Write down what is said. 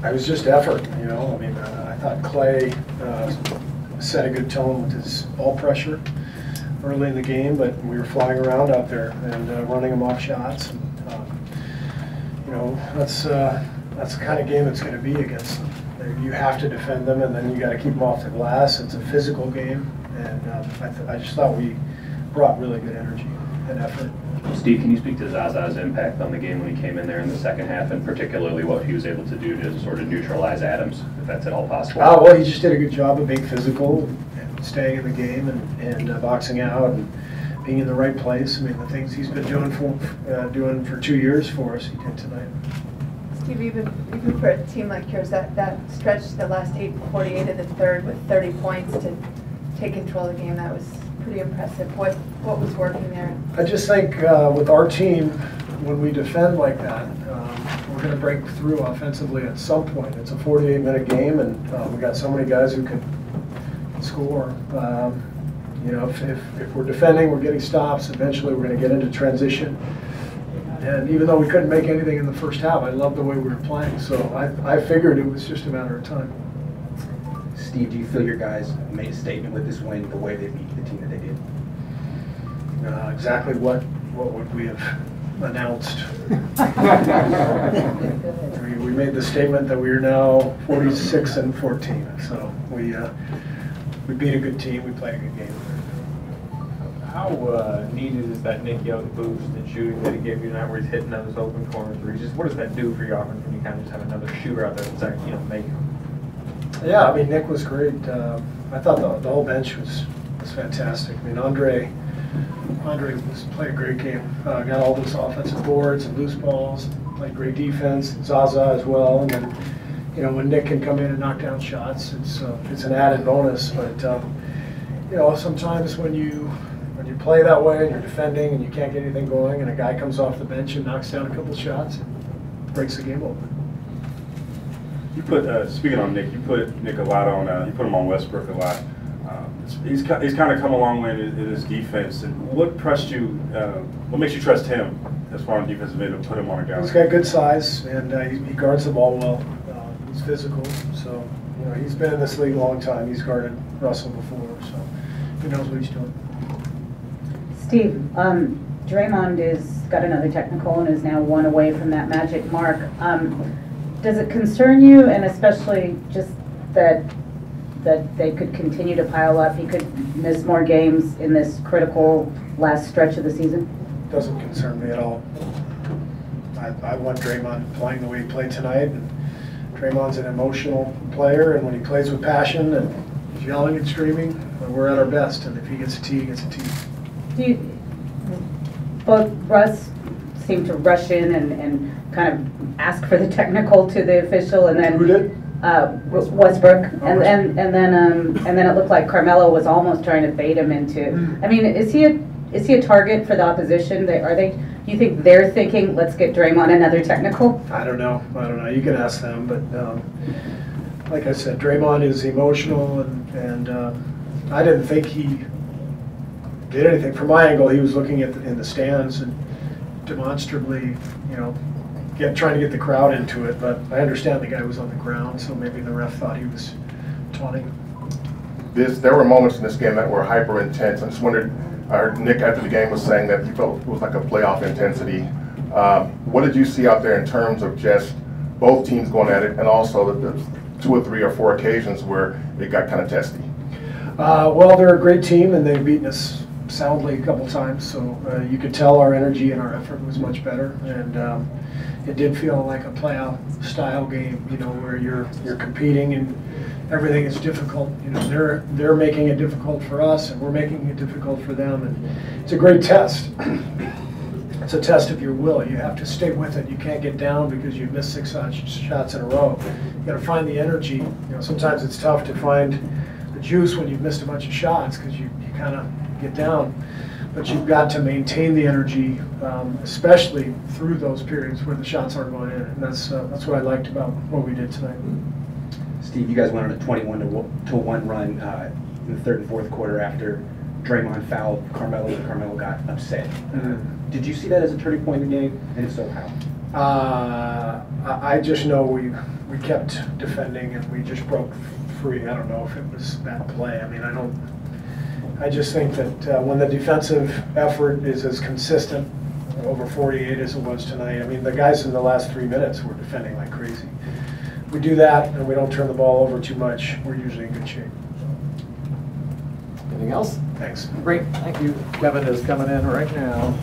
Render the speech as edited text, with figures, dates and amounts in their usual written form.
It was just effort, you know. I mean, I thought Klay set a good tone with his ball pressure early in the game, but we were flying around out there and running them off shots. And, you know, that's the kind of game it's going to be against them. You have to defend them, and then you got to keep them off the glass. It's a physical game, and I just thought we brought really good energy and effort. Steve, can you speak to Zaza's impact on the game when he came in there in the second half, and particularly what he was able to do to sort of neutralize Adams, if that's at all possible? Well, he just did a good job of being physical, and staying in the game, and boxing out, and being in the right place. I mean, the things he's been doing for 2 years for us, he did tonight. Steve, even for a team like yours, that stretch, the last 48 of the third with 30 points to take control of the game, that was pretty impressive. What was working there? I just think with our team, when we defend like that, we're going to break through offensively at some point. It's a 48-minute game, and we got so many guys who can score. You know, if we're defending, we're getting stops. Eventually, we're going to get into transition. And even though we couldn't make anything in the first half, I loved the way we were playing. So I figured it was just a matter of time. Steve, do you feel your guys made a statement with this win, the way they beat the team that they did? Exactly what would we have announced? we made the statement that we are now 46-14. So we beat a good team. We played a good game. How needed is that Nick Young boost and shooting that he gave you tonight, where he's hitting those open corners? What does that do for your offense when you kind of just have another shooter out there that's actually, you know, making them? Yeah, I mean, Nick was great. I thought the whole bench was fantastic. I mean, Andre played a great game. Got all those offensive boards and loose balls. Played great defense. Zaza as well. And then, you know, when Nick can come in and knock down shots, it's an added bonus. But you know, sometimes when you play that way and you're defending and you can't get anything going, and a guy comes off the bench and knocks down a couple shots, it breaks the game open. You put speaking on Nick, you put Nick a lot on. You put him on Westbrook a lot. He's kind of come a long way in his defense. And what pressed you? What makes you trust him as far as defensive end to put him on a guy? He's got good size, and he guards the ball well. He's physical, so you know he's been in this league a long time. He's guarded Russell before, so he knows what he's doing. Steve, Draymond got another technical and is now one away from that magic mark. Does it concern you, and especially just that they could continue to pile up? He could miss more games in this critical last stretch of the season? Doesn't concern me at all. I want Draymond playing the way he played tonight. And Draymond's an emotional player, and when he plays with passion and he's yelling and screaming, we're at our best. And if he gets a tee, he gets a tee. Both Russ seemed to rush in and kind of ask for the technical to the official, and then who did? Westbrook, and then it looked like Carmelo was almost trying to bait him into. I mean, is he a target for the opposition? Do you think they're thinking, let's get Draymond another technical? I don't know. You can ask them, but like I said, Draymond is emotional, and I didn't think he did anything. From my angle, he was looking in the stands and demonstrably, you know, trying to get the crowd into it. But I understand the guy was on the ground, so maybe the ref thought he was taunting. There were moments in this game that were hyper intense. I just wondered. I heard Nick after the game was saying that he felt it was like a playoff intensity. What did you see out there in terms of just both teams going at it, and also the 2 or 3 or 4 occasions where it got kind of testy? Well, they're a great team, and they've beaten us soundly a couple times, so you could tell our energy and our effort was much better, and it did feel like a playoff style game, you know, where you're competing and everything is difficult. You know, they're making it difficult for us, and we're making it difficult for them, and it's a great test. It's a test of your will. You have to stay with it. You can't get down because you've missed 6 shots in a row. You got to find the energy. You know, sometimes it's tough to find the juice when you've missed a bunch of shots because you kind of get down. But you've got to maintain the energy, especially through those periods where the shots aren't going in. And that's what I liked about what we did tonight. Steve, you guys went on a 21-1 run in the 3rd and 4th quarter after Draymond fouled Carmelo, and Carmelo got upset. Did you see that as a turning point in the game? And if so, how? I just know we kept defending and we just broke free. I don't know if it was that play. I mean, I just think that when the defensive effort is as consistent over 48 as it was tonight, I mean, the guys in the last 3 minutes were defending like crazy. We do that and we don't turn the ball over too much, we're usually in good shape. Anything else? Thanks. Great, thank you. Kevin is coming in right now.